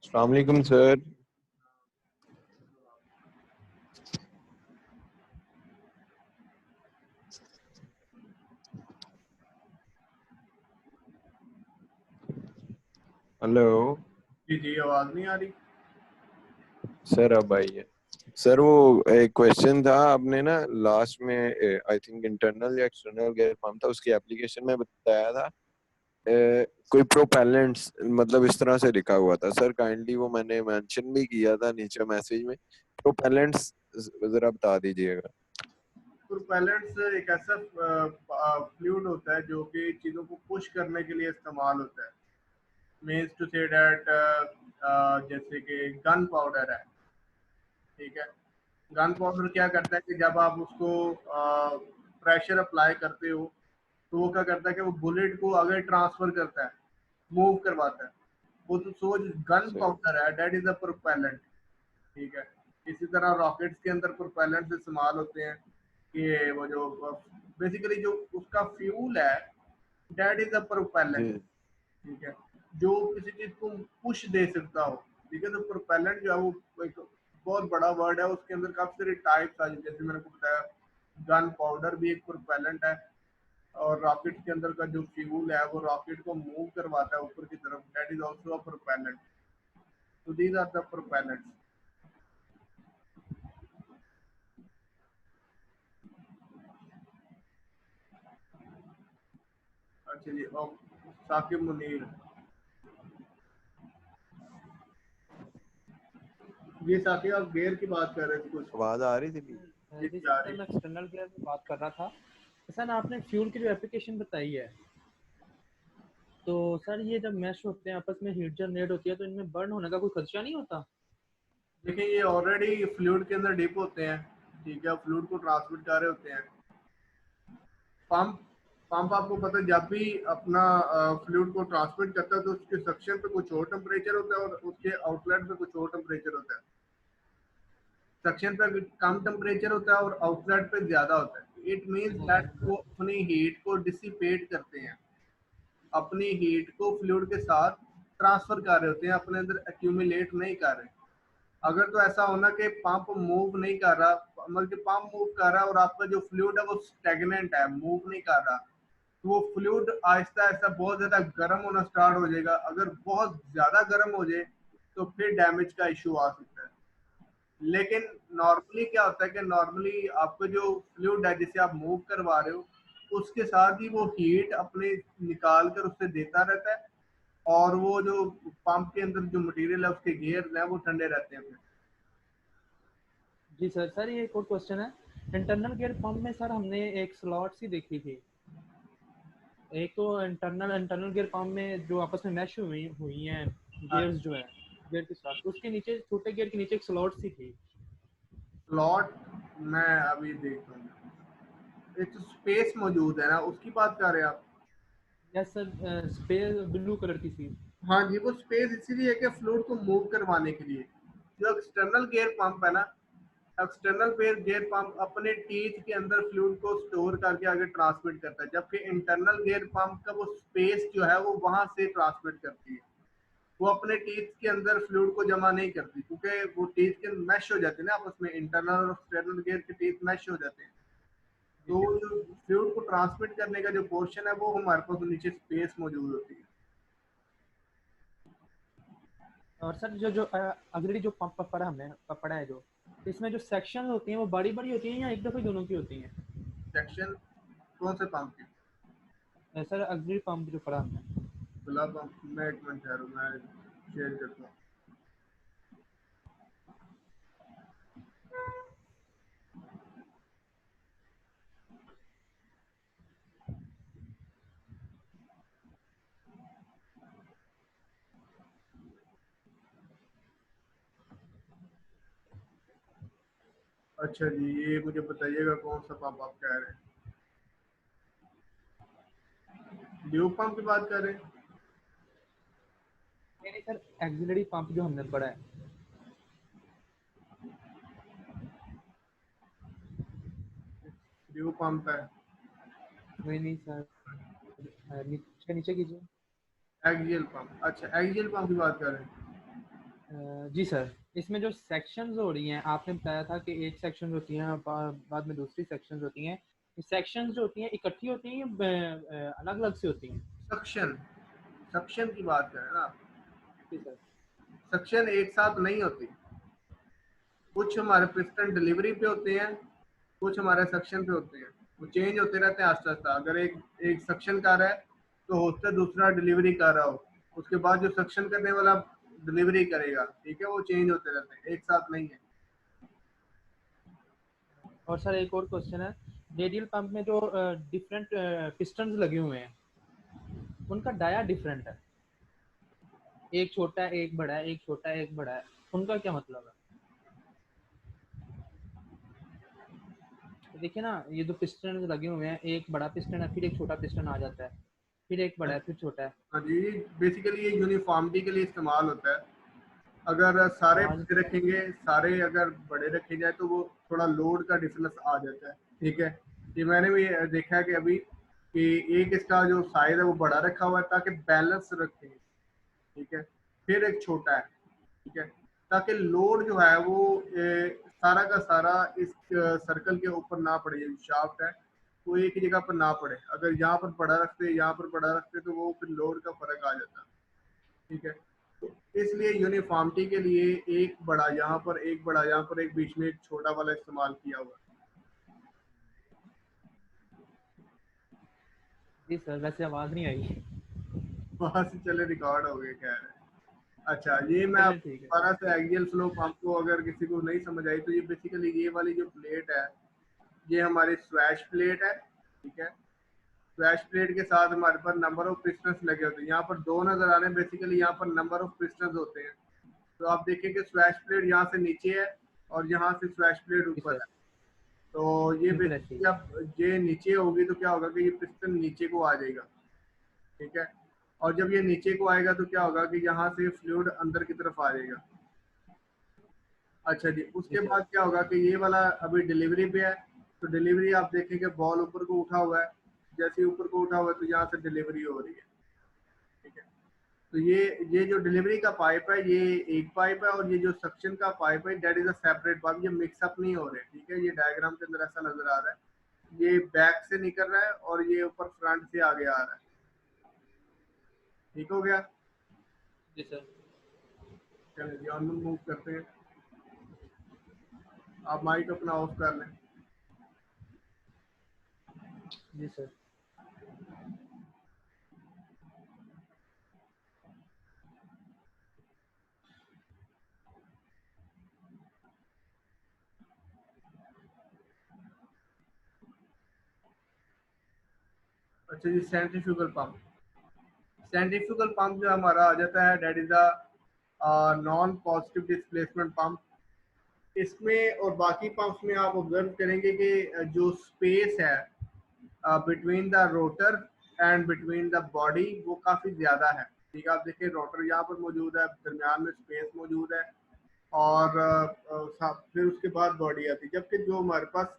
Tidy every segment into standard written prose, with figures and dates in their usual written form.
अस्सलाम वालेकुम sir. Hello जी जी, आवाज नहीं आ रही सर, अब आई है। सर वो एक क्वेश्चन था, आपने ना लास्ट में आई थिंक इंटरनल या एक्सटर्नल गैस पंप था, उसकी एप्लीकेशन में बताया था कोई प्रोपेलेंट्स मतलब इस तरह से लिखा हुआ था। सर काइंडली वो मैंने मेंशन भी किया था नीचे मैसेज में। प्रोपेलेंट्स जरा बता दीजिएगा। प्रोपेलेंट्स एक ऐसा फ्लूइड होता है जो कि चीज़ों को पुश करने के लिए इस्तेमाल होता है। मीन्स टू से डैट जैसे कि गन पाउडर है, ठीक है। गन पाउडर क्या करता है कि जब आप उसको प्रेशर अप्लाई करते हो तो वो क्या करता है कि वो बुलेट को आगे ट्रांसफर करता है, मूव करवाता है। वो तो सो गन सही। पाउडर है, दैट इज अ प्रोपेलेंट, ठीक है। इसी तरह रॉकेट्स के अंदर प्रोपेलेंट्स इस्तेमाल होते हैं कि वो जो बेसिकली जो उसका फ्यूल है, दैट इज अ प्रोपेलेंट, जी ठीक है, जो किसी चीज को पुश दे सकता हो, ठीक है। तो प्रोपेलेंट जो है वो एक बहुत बड़ा वर्ड है, उसके अंदर काफी सारे टाइप्स आ जाते हैं। जैसे मैंने को बताया, गन पाउडर भी एक प्रोपेलेंट है, और रॉकेट के अंदर का जो फ्यूल है वो रॉकेट को मूव करवाता है ऊपर की तरफ, that is also a propellant. तो दीज आर द प्रोपेलेंट्स। अच्छा जी, और साकिब मुनीर, ये साकिब आप गेयर की बात कर रहे थे कुछ? आवाज आ रही थी। जी जी जी, आ सर, रही। मैं एक्सटर्नल गियर में बात कर रहा था। सर आपने फ्यूल की जो एप्लीकेशन बताई है, तो सर ये जब मैश होते हैं आपस में, हीट जनरेट होती है, तो इनमें बर्न होने का कोई खदशा नहीं होता? देखिए, ये ऑलरेडी फ्लूइड के अंदर डिप होते हैं, ठीक है, फ्लूइड को ट्रांसमिट कर रहे होते हैं। पंप पंप आपको पता है, जब भी अपना फ्लूइड को ट्रांसमिट करता है तो उसके सक्शन पे कुछ और टेम्परेचर होता है और उसके आउटलेट पे कुछ और टेम्परेचर होता है। सक्शन पे कम टेम्परेचर होता है और आउटलेट पे ज्यादा होता है। इट मीन्स दैट वो अपनी हीट को डिसिपेट करते हैं, अपनी हीट को फ्लूइड के साथ ट्रांसफर कर रहे होते हैं, अपने अंदर एक्यूमुलेट नहीं कर रहे। अगर तो ऐसा होना कि पंप मूव नहीं कर रहा, मतलब कि पंप मूव कर रहा है और आपका जो फ्लूइड है वो स्टेगनेंट है, मूव नहीं कर रहा, तो वो फ्लूइड आहिस्ता आहिस्ता बहुत ज्यादा गर्म होना स्टार्ट हो जाएगा। अगर बहुत ज्यादा गर्म हो जाए तो फिर डैमेज का इशू आ सकता है। लेकिन नॉर्मली क्या होता है कि नॉर्मली आपका जो फ्लूइड है जिसे आप मूव करवा रहे हो, उसके साथ ही वो हीट अपने निकाल कर उससे देता रहता है, और वो जो पंप के अंदर जो मटेरियल है उसके गियर हैं वो ठंडे रहते हैं फिर। जी सर। सर ये एक और क्वेश्चन है, इंटरनल गियर पंप में सर हमने एक स्लॉट सी देखी थी। एक तो इंटरनल गियर पंप में जो आपस में मैश हुई हुई हैं गियर्स, जो है गियर के साथ, उसके नीचे छोटे गियर के नीचे एक स्लॉट सी थी। प्लॉट मैं अभी देख रहा हूँ, एक तो स्पेस मौजूद है ना, उसकी बात कर रहे हैं आप? Yes sir, space blue colour की थी। हाँ जी, वो स्पेस इसीलिए है कि फ्लूइड को मूव करवाने के लिए। जो एक्सटर्नल गियर पंप है ना, एक्सटर्नल गियर पंप अपने टीथ के अंदर फ्लूइड को स्टोर करके आगे ट्रांसमिट करता है, जबकि इंटरनल गियर पंप का वो स्पेस जो है वो वहां से ट्रांसमिट करती है। वो अपने टीथ के अंदर फ्लूइड को जमा नहीं करती, क्योंकि वो टीथ के मैश हो जाते हैं ना आपस में, इंटरनल और एक्सटर्नल गियर के टीथ मैश हो जाते हैं। तो जो फ्लूइड को ट्रांसमिट करने का जो पोर्शन है वो हमारे पास नीचे स्पेस मौजूद होती है। और सर जो जो अगली जो पंप पड़ा हमने पड़ा है, जो इसमें जो सेक्शन होती हैं वो बड़ी बड़ी होती हैं या एक दफ़े दोनों की होती हैं? सेक्शन कौन से पंप की? सर अगली पंप जो पड़ा हमने। गुलाब पंप, मैं एक मिनट ठहरो, मैं शेयर करता हूँ। अच्छा जी, ये मुझे बताइएगा कौन सा पंप आप कह रहे हैं? ड्यूब पंप की बात कर रहे हैं? नहीं सर, एक्सिलरी पंप जो हमने पड़ा है। ड्यूब पंप है। नहीं नहीं सर, नीचे नीचे कीजिए। एक्सियल पंप, अच्छा एक्सियल पंप की बात कर रहे हैं। जी सर, इसमें जो सेक्शंस हो रही हैं, आपने बताया था कि एक सेक्शन होती हैं, बाद में दूसरी सेक्शंस होती हैं। सेक्शंस जो होती हैं इकट्ठी होती हैं या अलग अलग से होती हैं? सक्शन, सक्शन की बात करें ना आप, जी सर। सक्शन एक साथ नहीं होती। कुछ हमारे पिस्टन डिलीवरी पे होते हैं, कुछ हमारे सक्शन पे होते हैं। वो चेंज होते रहते हैं आस्ता आस्ता। अगर एक एक सक्शन कर रहा है तो हो सकता है दूसरा डिलीवरी कर रहा हो, उसके बाद जो सक्शन करने वाला डिलीवरी करेगा, ठीक है, वो चेंज होते रहते हैं, एक साथ नहीं है। और सर एक और क्वेश्चन है, रेडियल पंप में जो डिफरेंट पिस्टन्स लगे हुए हैं, उनका डाया डिफरेंट है, एक छोटा है एक बड़ा है, एक छोटा है एक बड़ा है, उनका क्या मतलब है? तो देखिए ना, ये जो पिस्टन लगे हुए हैं, एक बड़ा पिस्टन है, फिर एक छोटा पिस्टन आ जाता है, फिर एक बड़ा है, फिर छोटा है। हाँ जी, बेसिकली ये यूनिफॉर्मिटी के लिए इस्तेमाल होता है। अगर सारे आवाज बड़े रखेंगे, सारे अगर बड़े रखे जाए तो वो थोड़ा लोड का डिफरेंस आ जाता है, ठीक है। ये मैंने भी देखा है कि अभी कि एक इसका जो साइज है वो बड़ा रखा हुआ है ताकि बैलेंस रखें, ठीक है। फिर एक छोटा है, ठीक है, ताकि लोड जो है वो सारा का सारा इस सर्कल के ऊपर ना पड़े। जो शाफ्ट है वो एक ही जगह पर ना पड़े। अगर यहाँ पर बड़ा रखते, यहाँ पर बड़ा रखते तो वो फिर लोड का फर्क आ जाता, ठीक है। तो इसलिए यूनिफॉर्मिटी के लिए एक बड़ा यहाँ पर, एक बड़ा यहाँ पर, एक बीच में एक छोटा वाला इस्तेमाल किया हुआ है। जी सर, वैसे आवाज नहीं आई। वहां से चले रिकॉर्ड हो गए, खैर। अच्छा, ये मैं आप चलिए ठीक है। दोबारा से एक्सियल फ्लो पंप को अगर किसी को नहीं समझ आई तो ये बेसिकली ये वाली जो प्लेट है, ये हमारी स्वैश प्लेट है, ठीक है। स्वैश प्लेट के साथ हमारे पास नंबर ऑफ पिस्टन्स लगे होते हैं। यहाँ पर दो नजर आ रहे हैं, बेसिकली यहाँ पर नंबर ऑफ पिस्टन्स होते हैं। तो आप देखिए कि स्वैश प्लेट यहाँ से नीचे है और यहाँ से स्वैश प्लेट जी ऊपर सर, है। तो ये बिल्कुल ऐसे ही। बेसिकली अब ये नीचे होगी तो क्या होगा कि ये पिस्टन नीचे को आ जाएगा, ठीक है। और जब ये नीचे को आएगा तो क्या होगा कि यहाँ से फ्लूइड अंदर की तरफ आ जाएगा। अच्छा जी, जी उसके सर। बाद क्या होगा कि ये वाला अभी डिलीवरी पे है। तो डिलीवरी आप देखेंगे बॉल ऊपर को उठा हुआ है, जैसे ही ऊपर को उठा हुआ है तो यहाँ से डिलीवरी हो रही है, ठीक है। तो ये जो डिलीवरी का पाइप है ये एक पाइप है, और ये जो सक्शन का पाइप है that is a separate pipe. ये मिक्सअप नहीं हो रहे, ठीक है। ये डायग्राम के अंदर ऐसा नजर आ रहा है, ये बैक से निकल रहा है और ये ऊपर फ्रंट से आगे आ रहा है, ठीक हो गया। जी सर। चलिए जी, हम मूव करते हैं। आप माइक अपना ऑफ कर लें। जी सर। अच्छा जी, सेंट्रीफ्यूगल पंप। सेंट्रीफ्यूगल पंप जो हमारा आ जाता है that is a non positive displacement pump. इसमें और बाकी पंप्स में आप ऑब्जर्व करेंगे कि जो स्पेस है between the rotor and between the body वो काफ़ी ज़्यादा है, ठीक है। आप देखिए रोटर यहाँ पर मौजूद है, दरमियान में स्पेस मौजूद है, और फिर उसके बाद बॉडी आती है। जबकि जो हमारे पास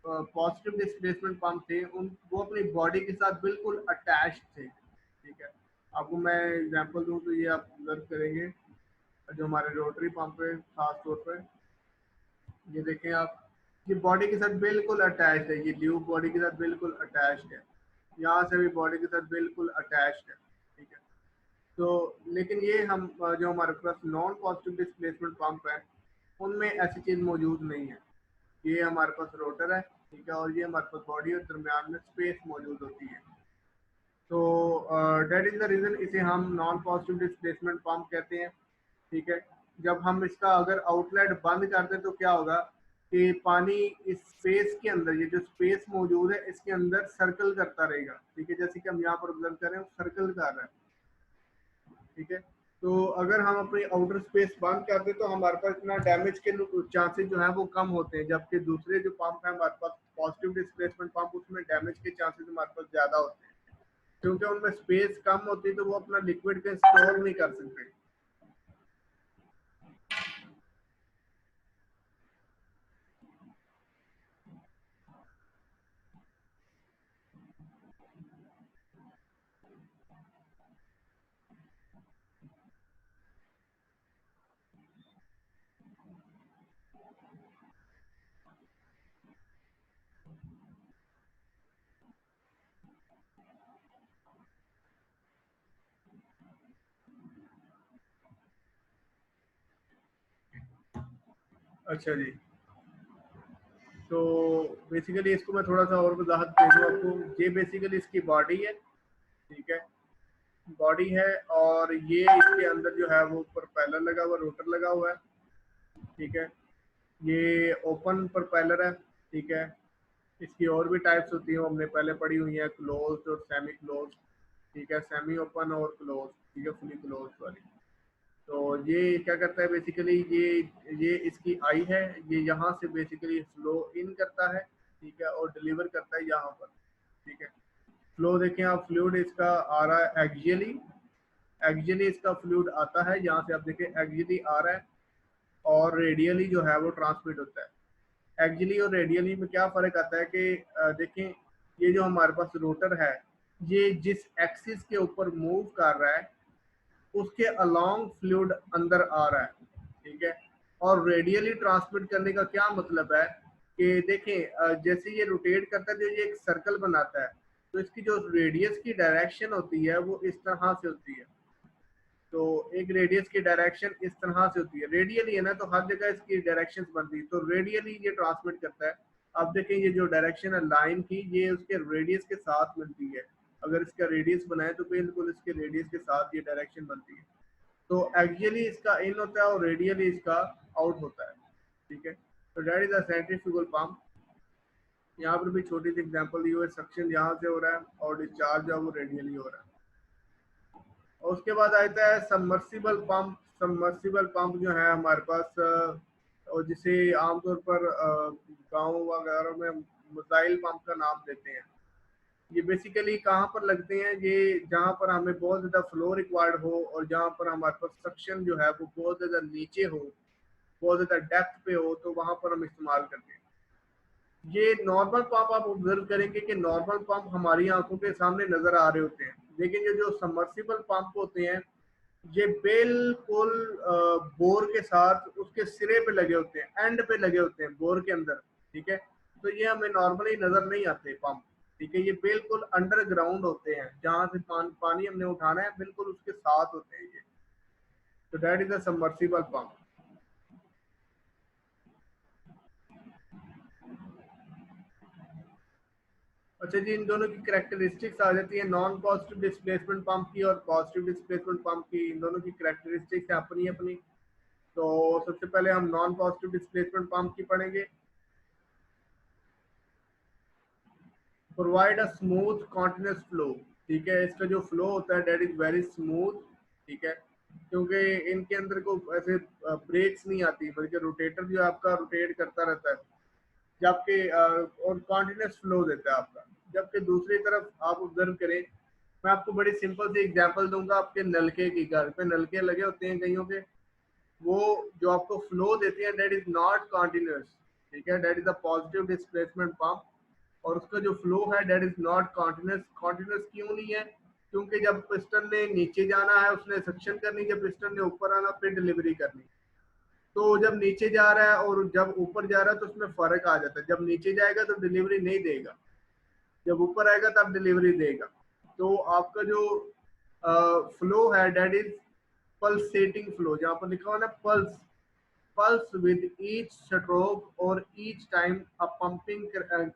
पॉजिटिव डिस्प्लेसमेंट पंप थे उन वो अपनी बॉडी के साथ बिल्कुल अटैच्ड थे, ठीक है। आपको मैं एग्जांपल दूं तो ये आप ऑब्जर्व करेंगे, जो हमारे रोटरी पंप है खास तौर पर, ये देखें आप, ये बॉडी के साथ बिल्कुल अटैच्ड है। ये ल्यूब बॉडी के साथ बिल्कुल अटैच्ड है, यहाँ से भी बॉडी के साथ बिल्कुल अटैच्ड है, ठीक है। तो लेकिन ये हम जो हमारे पास नॉन पॉजिटिव डिस्प्लेसमेंट पंप है उनमें ऐसी चीज़ मौजूद नहीं है। ये हमारे पास रोटर है, ठीक है, और ये हमारे पास बॉडी और दरमियान में स्पेस मौजूद होती है। तो डेट इज द रीज़न इसे हम नॉन पॉजिटिव डिस्प्लेसमेंट पंप कहते हैं, ठीक है। जब हम इसका अगर आउटलेट बंद कर दें तो क्या होगा कि पानी इस स्पेस के अंदर, ये जो स्पेस मौजूद है इसके अंदर सर्कल करता रहेगा, ठीक है। जैसे कि हम यहाँ पर ऑब्जर्व कर रहे हैं सर्कल कर रहा है, ठीक है। तो अगर हम अपनी आउटर स्पेस बंद कर दें तो हमारे पास इतना डैमेज के चांसेस जो है वो कम होते हैं। जबकि दूसरे जो पंप है हमारे पास पॉजिटिव डिस्प्लेसमेंट पंप, उसमें डैमेज के चांसेस हमारे पास ज़्यादा होते हैं, क्योंकि उनमें स्पेस कम होती है तो वो अपना लिक्विड का स्टोर नहीं कर सकते। अच्छा जी, तो बेसिकली इसको मैं थोड़ा सा और वजाहत दे दूँ आपको। ये बेसिकली इसकी बॉडी है, ठीक है, बॉडी है, और ये इसके अंदर जो है वो प्रोपेलर लगा हुआ, रोटर लगा हुआ है, ठीक है। ये ओपन प्रोपेलर है, ठीक है। इसकी और भी टाइप्स होती हैं, वो हमने पहले पढ़ी हुई है, क्लोज्ड और सेमी क्लोज्ड, ठीक है, सेमी ओपन और क्लोज, ठीक है, फुली क्लोज वाली। तो ये क्या करता है बेसिकली, ये इसकी आई है, ये यहाँ से बेसिकली फ्लो इन करता है, ठीक है, और डिलीवर करता है यहाँ पर, ठीक है। फ्लो देखें आप, फ्लूइड इसका आ रहा है एक्सियली, एक्सियली इसका फ्लूइड आता है, यहाँ से आप देखें एक्सियली आ रहा है, और रेडियली जो है वो ट्रांसमिट होता है। एक्सियली और रेडियली में क्या फ़र्क आता है कि देखें, ये जो हमारे पास रोटर है, ये जिस एक्सिस के ऊपर मूव कर रहा है उसके अलोंग फ्लूइड अंदर आ रहा है, ठीक है। और रेडियली ट्रांसमिट करने का क्या मतलब है कि देखें, जैसे ये रोटेट करता है तो ये एक सर्कल बनाता है, तो इसकी जो रेडियस की डायरेक्शन होती है वो इस तरह से होती है। तो एक रेडियस की डायरेक्शन इस तरह से होती है, रेडियली है ना, तो हर जगह इसकी डायरेक्शन बनती है, तो रेडियली ये ट्रांसमिट करता है। अब देखें, ये जो डायरेक्शन है लाइन की, ये उसके रेडियस के साथ मिलती है। अगर इसका रेडियस बनाए तो बिल्कुल इसके रेडियस के साथ ये डायरेक्शन बनती है। तो एक्सियली इसका इन होता है और रेडियली इसका आउट होता है, ठीक है। तो that is a centrifugal pump. यहाँ पर भी छोटी सी एग्जांपल दी हुई है, सक्शन यहाँ से हो रहा है और डिस्चार्ज जो है वो रेडियली हो रहा है। और उसके बाद आता है सबमर्सिबल पंप। सबमर्सिबल पंप जो है हमारे पास, और जिसे आमतौर पर गाँव वगैरह में मिसाइल पंप का नाम देते हैं। ये बेसिकली कहाँ पर लगते हैं, ये जहाँ पर हमें बहुत ज़्यादा फ्लो रिक्वायर्ड हो और जहाँ पर हमारे पास सक्शन जो है वो बहुत ज़्यादा नीचे हो, बहुत ज़्यादा डेप्थ पे हो, तो वहाँ पर हम इस्तेमाल करते हैं। ये नॉर्मल पंप आप ऑब्जर्व करेंगे कि नॉर्मल पंप हमारी आंखों के सामने नज़र आ रहे होते हैं, लेकिन ये जो सबमर्सिबल पंप होते हैं ये बिल्कुल बोर के साथ उसके सिरे पे लगे होते हैं, एंड पे लगे होते हैं बोर के अंदर, ठीक है। तो ये हमें नॉर्मली नजर नहीं आते पंप, ठीक है, ये बिल्कुल अंडरग्राउंड होते हैं, जहां से पानी हमने उठाना है बिल्कुल उसके साथ होते हैं ये। तो that is a submersible pump. अच्छा जी, इन दोनों की कैरेक्टरिस्टिक्स आ जाती है, नॉन पॉजिटिव डिस्प्लेसमेंट पंप की और पॉजिटिव डिस्प्लेसमेंट पंप की। इन दोनों की कैरेक्टरिस्टिक्स है अपनी अपनी। तो सबसे पहले हम नॉन पॉजिटिव डिस्प्लेसमेंट पंप की पढ़ेंगे। Provide a smooth continuous flow, ठीक है, इसका जो फ्लो होता है डेट इज वेरी स्मूथ, ठीक है, क्योंकि इनके अंदर को ऐसे ब्रेक्स नहीं आती, बल्कि रोटेटर जो है आपका रोटेट करता रहता है, जबकि और कॉन्टिन्यूस फ्लो देता है आपका। जबकि दूसरी तरफ आप ऑब्जर्व करें, मैं आपको बड़ी सिंपल सी एग्जांपल दूंगा, आपके नलके की, घर पे नलके लगे होते हैं कईयों के, वो जो आपको फ्लो देते हैं डेट इज नॉट कॉन्टिन्यूस, ठीक है, that is a positive displacement pump. और उसका जो फ्लो है that is not continuous. Continuous क्यों नहीं है? क्योंकि जब पिस्टन ने नीचे जाना है उसने सक्शन करनी, जब पिस्टन ने ऊपर आना फिर डिलीवरी करनी। तो जब नीचे जा रहा है और जब ऊपर जा रहा है तो उसमें फर्क आ जाता है, जब नीचे जाएगा तो डिलीवरी नहीं देगा, जब ऊपर आएगा तब डिलीवरी देगा। तो आपका जो फ्लो है डेट इज पल्सेटिंग फ्लो, जहाँ पर लिखा हुआ ना pulse, pulse with each stroke or each time a pumping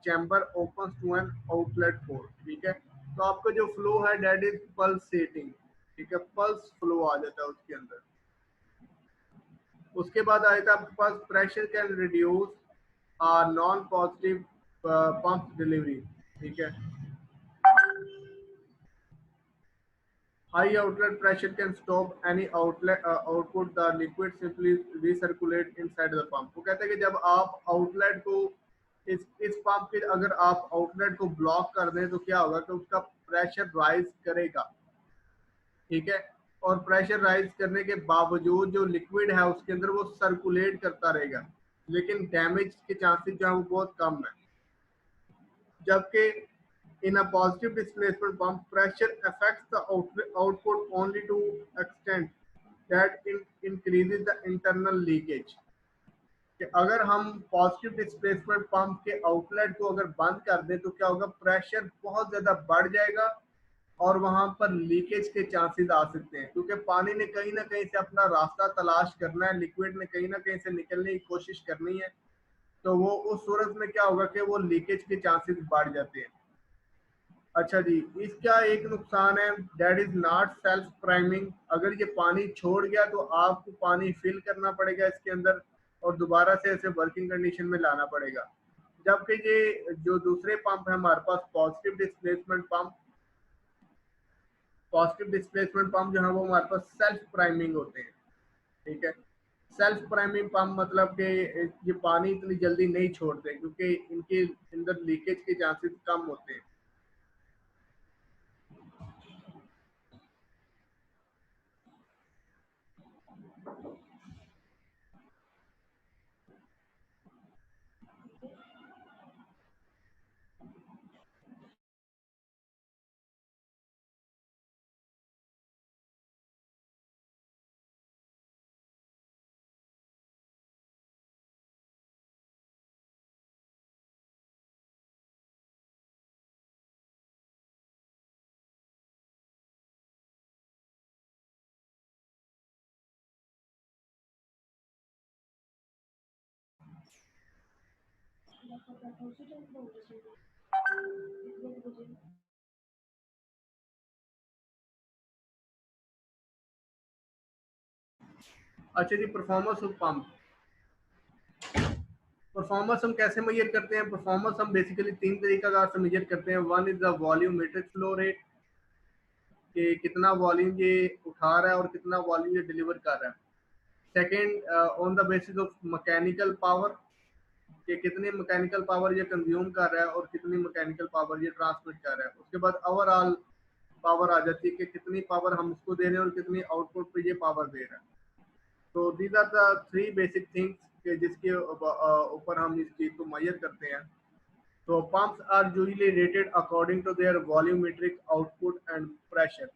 chamber opens to an outlet port, ठीक है। तो आपका जो फ्लो है डेट इज पल्सेटिंग, ठीक है, पल्स फ्लो आ जाता है उसके अंदर। उसके बाद आया था आपके पास pressure can reduce non positive pump delivery, ठीक है। High outlet pressure can stop any output. The liquid simply recirculate inside the pump. वो कहते हैं कि जब आप आउटलेट को इस पंप के अगर आप आउटलेट को ब्लॉक कर दें तो क्या होगा कि उसका प्रेशर राइज करेगा, ठीक है। और प्रेशर राइज करने के बावजूद जो लिक्विड है उसके अंदर वो सर्कुलेट करता रहेगा, लेकिन डैमेज के चांसेस जो है वो बहुत कम है। जबकि in a positive displacement pump, pressure affects the output only to extent that increases the internal leakage. कि अगर हम पॉजिटिव डिस्प्लेसमेंट पंप के आउटलेट को अगर बंद कर दें तो क्या होगा, प्रेशर बहुत ज्यादा बढ़ जाएगा और वहां पर लीकेज के चांसेस आ सकते हैं, क्योंकि पानी ने कहीं ना कहीं से अपना रास्ता तलाश करना है, लिक्विड ने कहीं ना कहीं से निकलने की कोशिश करनी है। तो वो उस सूरत में क्या होगा कि वो लीकेज के चांसेस बढ़ जाते हैं। अच्छा जी, इसका एक नुकसान है, that is not self priming. अगर ये पानी छोड़ गया तो आपको पानी फिल करना पड़ेगा इसके अंदर और दोबारा से ऐसे वर्किंग कंडीशन में लाना पड़ेगा। जबकि ये जो दूसरे पंप है हमारे पास, पॉजिटिव डिस्प्लेसमेंट पंप जो है वो हमारे पास सेल्फ प्राइमिंग होते हैं। ठीक है, सेल्फ प्राइमिंग पंप मतलब कि ये पानी इतनी जल्दी नहीं छोड़ते, क्योंकि इनके अंदर लीकेज के चांसेस कम होते हैं। अच्छा जी, परफॉर्मेंस ऑफ पंप। परफॉर्मेंस हम कैसे मेजर करते हैं? परफॉर्मेंस हम बेसिकली तीन तरीका से मेजर करते हैं। One is the volumetric flow rate, कि कितना वॉल्यूम ये उठा रहा है और कितना वॉल्यूम ये डिलीवर कर रहा है। Second, on the basis of mechanical power, कि कितनी मैकेनिकल पावर ये कंज्यूम कर रहा है और कितनी मैकेनिकल पावर ये ट्रांसमिट कर रहा है। उसके बाद ओवरऑल पावर आ जाती है कि कितनी पावर हम इसको दे रहे हैं और कितनी आउटपुट पे ये पावर दे रहा है। तो these are the three basic things के जिसके ऊपर हम इस चीज को मेजर करते हैं। तो pumps are usually rated according to their volumetric output and pressure.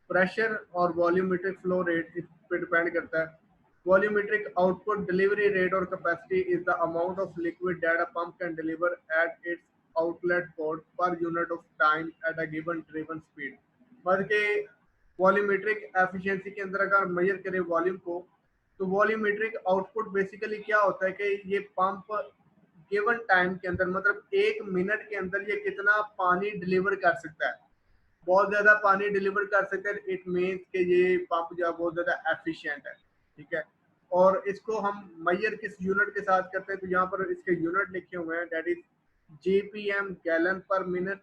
Pressure और वॉल्यूमेट्रिक फ्लो रेट इस पे डिपेंड करता है। वॉल्यूमेट्रिक आउटपुट डिलीवरी रेट और capacity is the amount of liquid that a pump can deliver at its outlet port per unit of time at a given driven speed. मतलब कि volumetric efficiency के अंदर अगर major करें volume को, तो volumetric output basically क्या होता है कि ये पंप गिवन टाइम के अंदर, मतलब 1 मिनट के अंदर ये कितना पानी डिलीवर कर सकता है। बहुत ज्यादा पानी डिलीवर कर सकते हैं, इट मीन्स कि ये पंप जो है बहुत ज्यादा एफिशिएंट है। ठीक है, और इसको हम मेजर किस यूनिट के साथ करते हैं? तो यहाँ पर इसके यूनिट लिखे हुए हैं, दैट इज जीपीएम गैलन पर मिनट,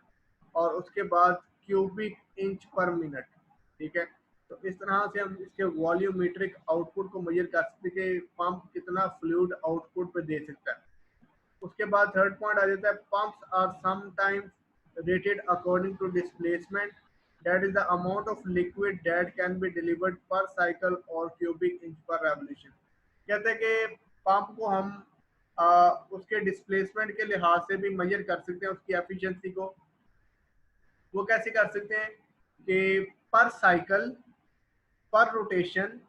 और उसके बाद क्यूबिक इंच पर मिनट। ठीक है, तो इस तरह से हम इसके वॉल्यूमेट्रिक आउटपुट को मेजर कर सकते हैं कि पंप कितना फ्लूइड आउटपुट पे दे सकता है। उसके बाद थर्ड पॉइंट आ जाता है, pumps are sometimes rated according to displacement, that is the amount of liquid that can be delivered per cycle और क्यूबिक इंच पर रेवोल्यूशन। कहते हैं कि पंप को हम उसके डिस्प्लेसमेंट के लिहाज से भी मेजर कर सकते हैं, उसकी एफिशिएंसी को। वो कैसे कर सकते हैं कि पर साइकिल, पर रोटेशन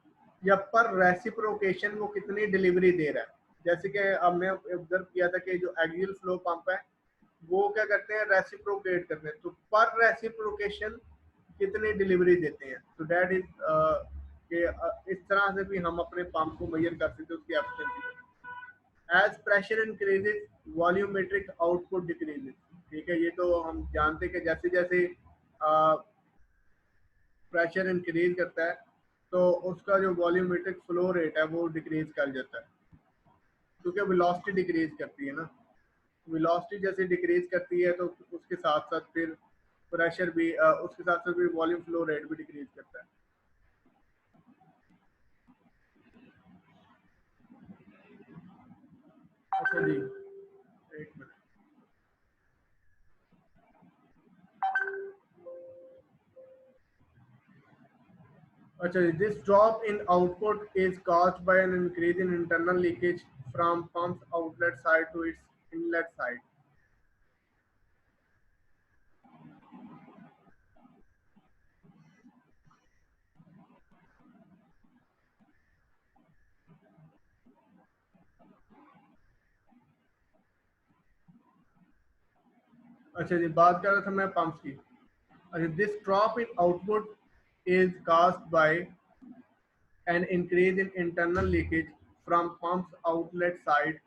या पर रेसिप्रोकेशन वो कितनी डिलीवरी दे रहा है। जैसे कि हमने ऑब्जर्व किया था कि जो एक्सियल फ्लो पंप है वो क्या करते हैं, रेसिप्रोकेट करते हैं। तो पर रेसिप्रोकेशन कितनी डिलीवरी देते हैं, तो दैट इज कि इस तरह से भी हम अपने पंप को मेजर कर सकते हैं उसकी efficiency. As pressure increases volumetric output decreases. ठीक है, ये तो हम जानते हैं कि जैसे जैसे प्रेशर इंक्रीज करता है तो उसका जो वॉल्यूमेट्रिक फ्लो रेट है वो डिक्रीज कर जाता है, क्योंकि वेलोसिटी डिक्रीज करती है ना। वेलोसिटी जैसे डिक्रीज करती है तो उसके साथ साथ फिर प्रेशर भी उसके साथ साथ भी वॉल्यूम फ्लो रेट भी डिक्रीज करता है। अच्छा जी, एक मिनट। अच्छा जी, this drop in output is caused by an increase in internal leakage from pump's outlet side to its inlet side. अच्छा जी, बात कर रहा था मैं पंप्स की। This drop in output is caused by an increase in internal leakage from pump's outlet side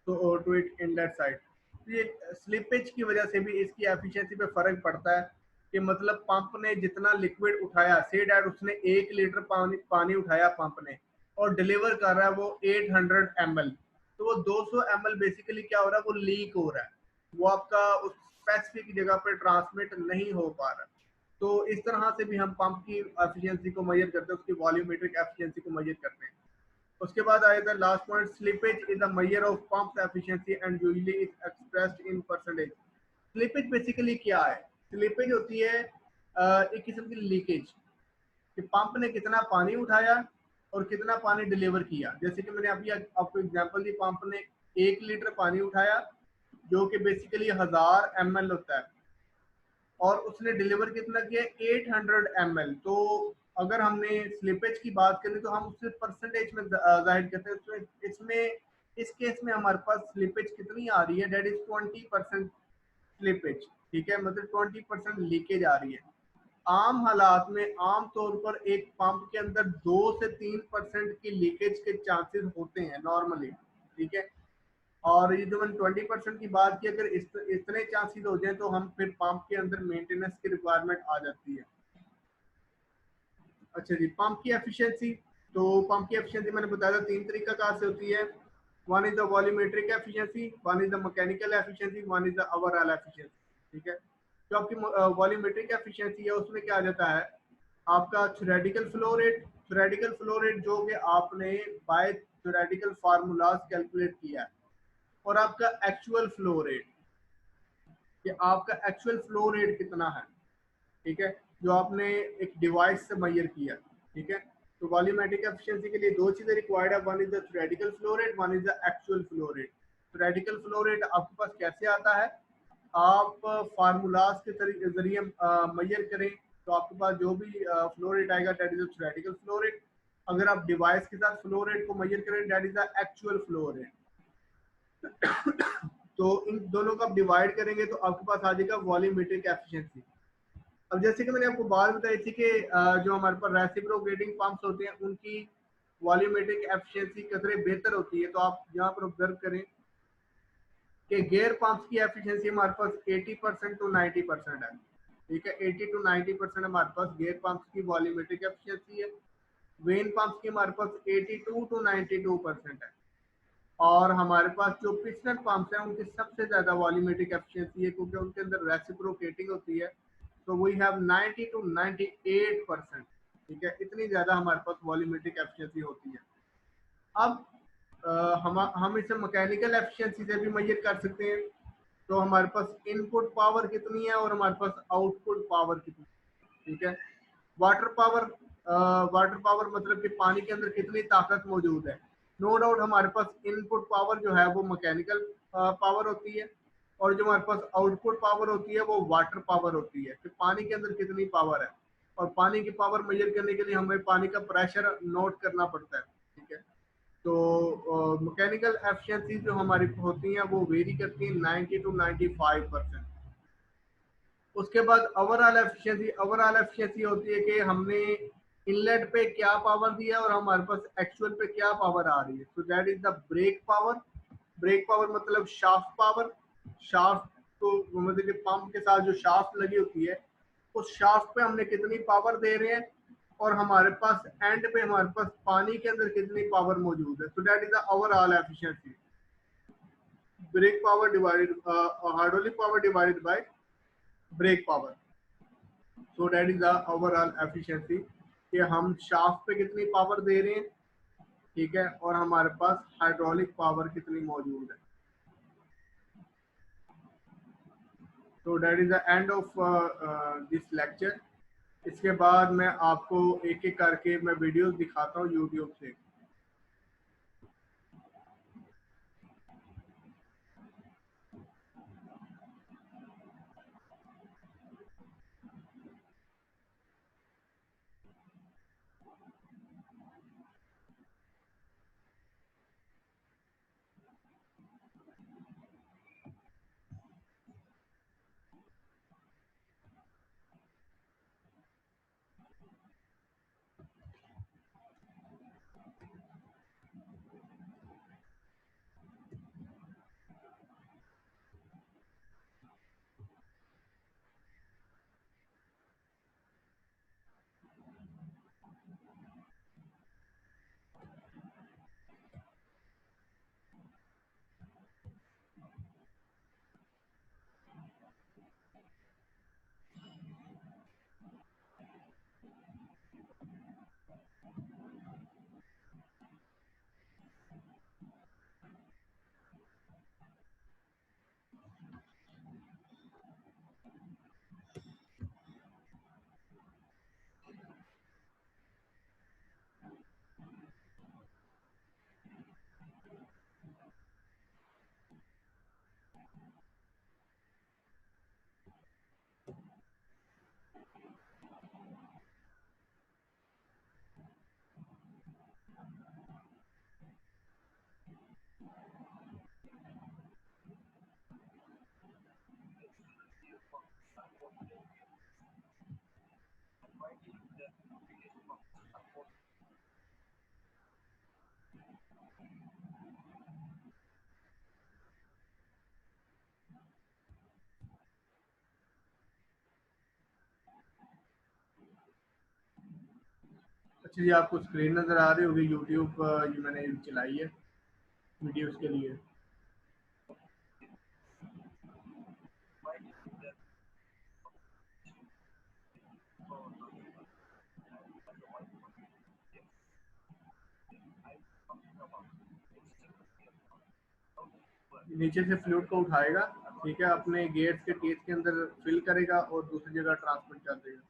to its inlet side. तो ये slippage की वजह से भी इसकी एफिशिएंसी पे फर्क पड़ता है कि मतलब पंप ने जितना लिक्विड उठाया, से डैट उसने 1 लीटर पानी उठाया पंप ने और डिलीवर कर रहा है वो 800 ml, तो वो 200 ml बेसिकली क्या हो रहा है, वो लीक हो रहा है, वो आपका उस स्पेसिफिक जगह पे ट्रांसमिट नहीं हो पा रहा। तो इस तरह से भी हम पंप की एफिशिएंसी को मेजर करते हैं, उसकी वॉल्यूमेट्रिक एफिशिएंसी को मेजर करते हैं। उसके बाद आया था last point, slippage is the measure of pump efficiency and usually is expressed in percentage. Slippage basically क्या है? स्लिपेज होती है एक किस्म की लीकेज, कि पंप ने कितना पानी उठाया और कितना पानी डिलीवर किया। जैसे कि मैंने अभी आपको एग्जांपल दी, पंप ने 1 लीटर पानी उठाया जो कि बेसिकली 1000 ml होता है और उसने डिलीवर कितना किया, 800 ml। तो अगर हमने स्लिपेज की बात करें तो हम उससे परसेंटेज में जाहिर करते हैं। इसमें इस केस में हमारे पास स्लिपेज कितनी आ रही है, डेट इज 20% स्लिपेज, ठीक है, मतलब 20% लीकेज आ रही है। आम हालात में आम तौर पर एक पंप के अंदर 2 से 3% की लीकेज के चांसेस होते हैं नॉर्मली, ठीक है। और ये जो मैंने 20% की बात की, अगर इतने चांसेस हो जाए तो हम फिर पंप के अंदर मेंटेनेंस की रिक्वायरमेंट आ जाती है। अच्छा जी, पंप की एफिशिएंसी, तो पंप की एफिशिएंसी मैंने बताया था 3 तरीका कार से होती है। One is the volumetric efficiency, one is the mechanical efficiency, one is the overall efficiency, ठीक है। जो आपकी वॉल्यूमेट्रिक एफिशिएंसी है उसमें क्या आ जाता है, आपका theoretical flow rate. Theoretical flow rate जो कि आपने बाय थ्योरेटिकल फार्मूलाज कैलकुलेट किया है, और आपका एक्चुअल फ्लो रेट, कि आपका एक्चुअल फ्लो रेट कितना है, ठीक है, जो आपने एक डिवाइस से मेजर किया, ठीक है। तो वॉल्यूमेट्रिक एफिशिएंसी के लिए 2 चीजें रिक्वायर्ड है, one is the theoretical flow rate, one is the actual flow rate. Theoretical flow rate आपके पास कैसे आता है, आप फार्मूलाज के जरिए मेजर करें तो आपके पास जो भी फ्लो रेट आएगा that is the theoretical flow rate. अगर आप डिवाइस के साथ फ्लो रेट को मेजर करें that is the actual flow rate. तो इन दोनों को आप डिवाइड करेंगे तो आपके पास आ जाएगा वॉल्यूमेट्रिक एफिशिएंसी। अब जैसे कि मैंने आपको बात बताई थी कि जो हमारे पास रेसिप्रोकेटिंग पंप्स होते हैं उनकी वॉल्यूमेट्रिक एफिशिएंसी कतरे बेहतर होती है। तो आप यहाँ पर ऑब्जर्व करें कि गियर पंप्स की एफिशिएंसी हमारे पास 80% टू 90% है, ठीक है। 80 टू 90% हमारे पास गियर पंप्स की वॉल्यूमेट्रिक एफिशिएंसी है। वेन पंप्स की हमारे पास 82 टू 92% है। और हमारे पास जो पिस्टन पंप्स हैं उनकी सबसे ज्यादा वॉल्यूमेट्रिक एफिशिएंसी है, क्योंकि उनके अंदर रेसिप्रोकेटिंग होती है। तो वी हैव 90 टू 98%, ठीक है, इतनी ज्यादा हमारे पास वॉल्यूमेट्रिक एफिशिएंसी होती है। अब हम इसे मैकेनिकल एफिशिएंसी से भी मेजर कर सकते हैं। तो हमारे पास इनपुट पावर कितनी है और हमारे पास आउटपुट पावर कितनी है, ठीक है। वाटर पावर, वाटर पावर मतलब कि पानी के अंदर कितनी ताकत मौजूद है। नो डाउट हमारे पास इनपुट पावर जो है वो मैकेनिकल पावर होती है, और जो हमारे पास आउटपुट पावर होती है वो वाटर पावर होती है, कि पानी के अंदर कितनी पावर है। और पानी की पावर मेजर करने के लिए हमें पानी का प्रेशर नोट करना पड़ता है, ठीक है। तो मैकेनिकल एफिशिएंसी जो हमारी होती हैं वो वेरी करती है 90 टू 95%। उसके बाद ओवरऑल एफिशिएंसी, ओवरऑल एफिशिएंसी होती है कि हमने इनलेट पे क्या पावर दिया और हमारे पास एक्चुअल पे क्या पावर आ रही है। तो that is the brake power. Brake power मतलब शाफ्ट पावर। शाफ्ट तो मतलब कि पंप के साथ जो शाफ्ट लगी होती है उस शाफ्ट पे हमने कितनी पावर दे रहे हैं, और हमारे पास एंड पे हमारे पास पानी के अंदर कितनी पावर मौजूद है। तो that is the overall efficiency. Brake power divided hydraulic power divided by brake power. So that is the overall efficiency, कि हम शाफ्ट पे कितनी पावर दे रहे हैं, ठीक है, और हमारे पास हाइड्रोलिक पावर कितनी मौजूद है। तो that is the end of this lecture. इसके बाद मैं आपको एक एक करके मैं वीडियोस दिखाता हूँ यूट्यूब से। अच्छा जी, आपको स्क्रीन नज़र आ रही होगी यूट्यूब ये मैंने चलाई है वीडियोस के लिए। नीचे से फ्लूइड को उठाएगा, ठीक है, अपने गेट्स के टीथ के अंदर फिल करेगा और दूसरी जगह ट्रांसमिट कर देगा।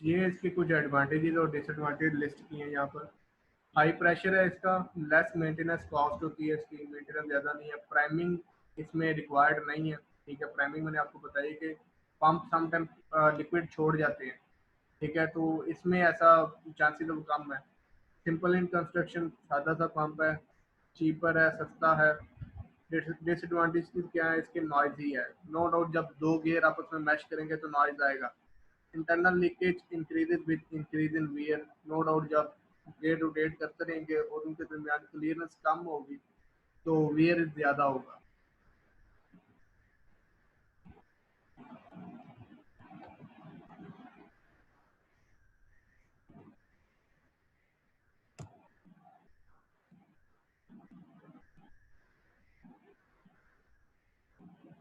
ये इसके कुछ एडवांटेजेस और डिसएडवांटेज लिस्ट किए हैं यहाँ पर। हाई प्रेशर है इसका, लेस मेंटेनेंस कॉस्ट होती है इसकी, मेंटेनेंस ज़्यादा नहीं है, प्राइमिंग इसमें रिक्वायर्ड नहीं है, ठीक है। प्राइमिंग मैंने आपको बताई कि पंप समटाइम लिक्विड छोड़ जाते हैं, ठीक है, तो इसमें ऐसा चांसेस अब कम है। सिंपल इन कंस्ट्रक्शन, सादा सा पंप है, चीपर है, सस्ता है। डिसएडवांटेज क्या है इसके, नॉइज ही है। नो डाउट जब दो गियर आपस में मैश करेंगे तो नॉइज आएगा। Internal leakage increases with increase in wear, no doubt जब गेट रोटेट करते रहेंगे और उनके दरमियान क्लियरेंस कम होगी तो वियर ज़्यादा होगा।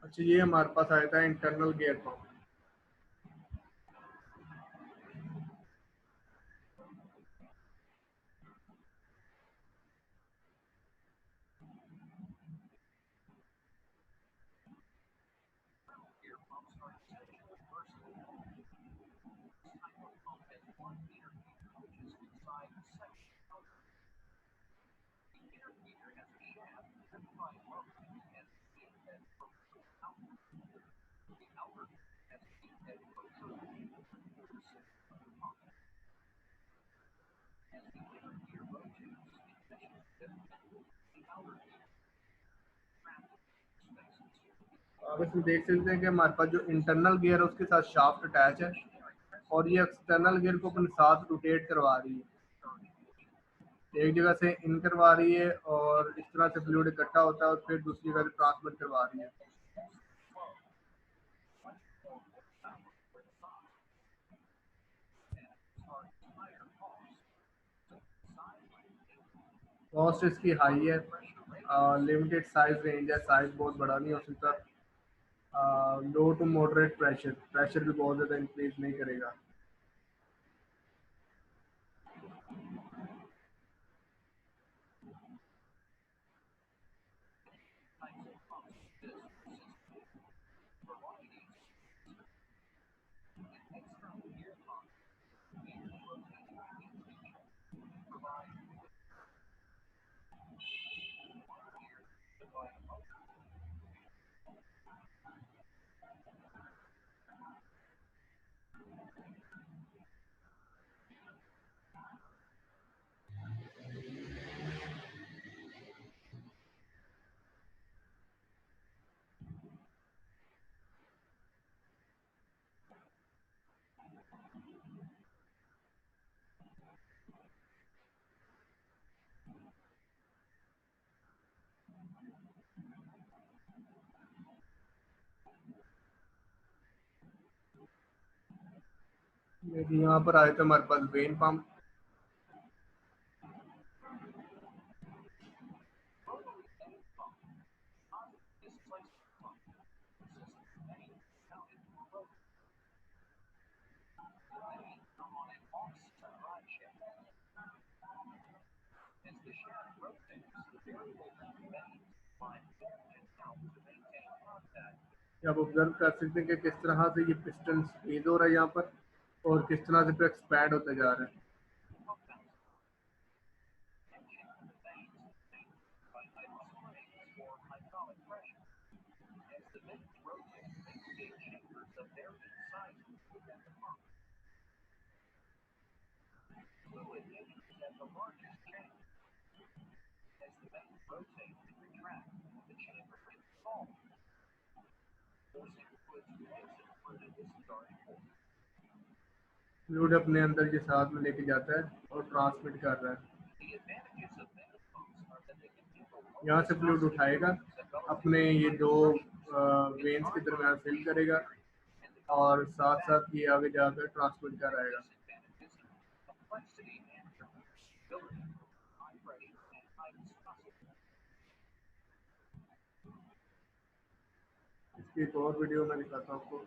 अच्छा, ये हमारे पास आया था इंटरनल गियर पंप। आप इसमें देख सकते हैं कि हमारे पास जो इंटरनल गियर है उसके साथ शाफ्ट अटैच है और ये एक्सटर्नल गियर को अपने साथ रोटेट करवा रही है, एक जगह से इन करवा रही है और इस तरह से फ्लूइड इकट्ठा होता है और फिर दूसरी जगह से ट्रांसमिट करवा रही है। कॉस्ट इसकी हाई है, लिमिटेड साइज रेंज है, साइज बहुत बड़ा नहीं हो सकता, लो टू मॉडरेट प्रेशर भी बहुत ज़्यादा इंक्रीज नहीं करेगा। यहाँ पर आए थे हमारे पास वेन पंप। आप ऑब्जर्व कर सकते हैं कि किस तरह से ये पिस्टन स्क्वीज हो रहा है यहाँ पर और किस तरह से एक्सपैंड होते जा रहे हैं। फ्लूइड अपने अंदर के साथ में लेके जाता है और ट्रांसमिट कर रहा है। यहाँ से फ्लूइड उठाएगा, अपने ये दो वेन्स के दरम्यान फिल करेगा और साथ साथ ये आगे जाकर ट्रांसमिट कर आएगा। इसकी एक और वीडियो मैं दिखाता हूँ आपको।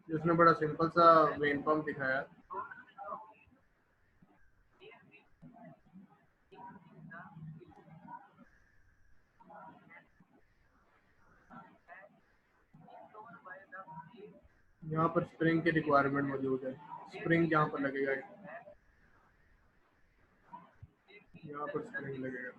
जिसने बड़ा सिंपल सा वेन पंप दिखाया। यहाँ पर स्प्रिंग की रिक्वायरमेंट मौजूद है, स्प्रिंग यहाँ पर लगेगा, यहाँ पर स्प्रिंग लगेगा।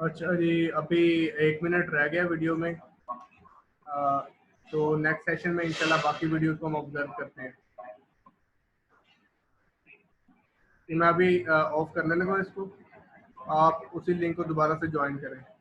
अच्छा जी, अभी 1 मिनट रह गया वीडियो में। तो नेक्स्ट सेशन में इंशाल्लाह बाकी वीडियो को हम ऑब्जर्व करते हैं। मैं अभी ऑफ करने लगा इसको, आप उसी लिंक को दोबारा से ज्वाइन करें।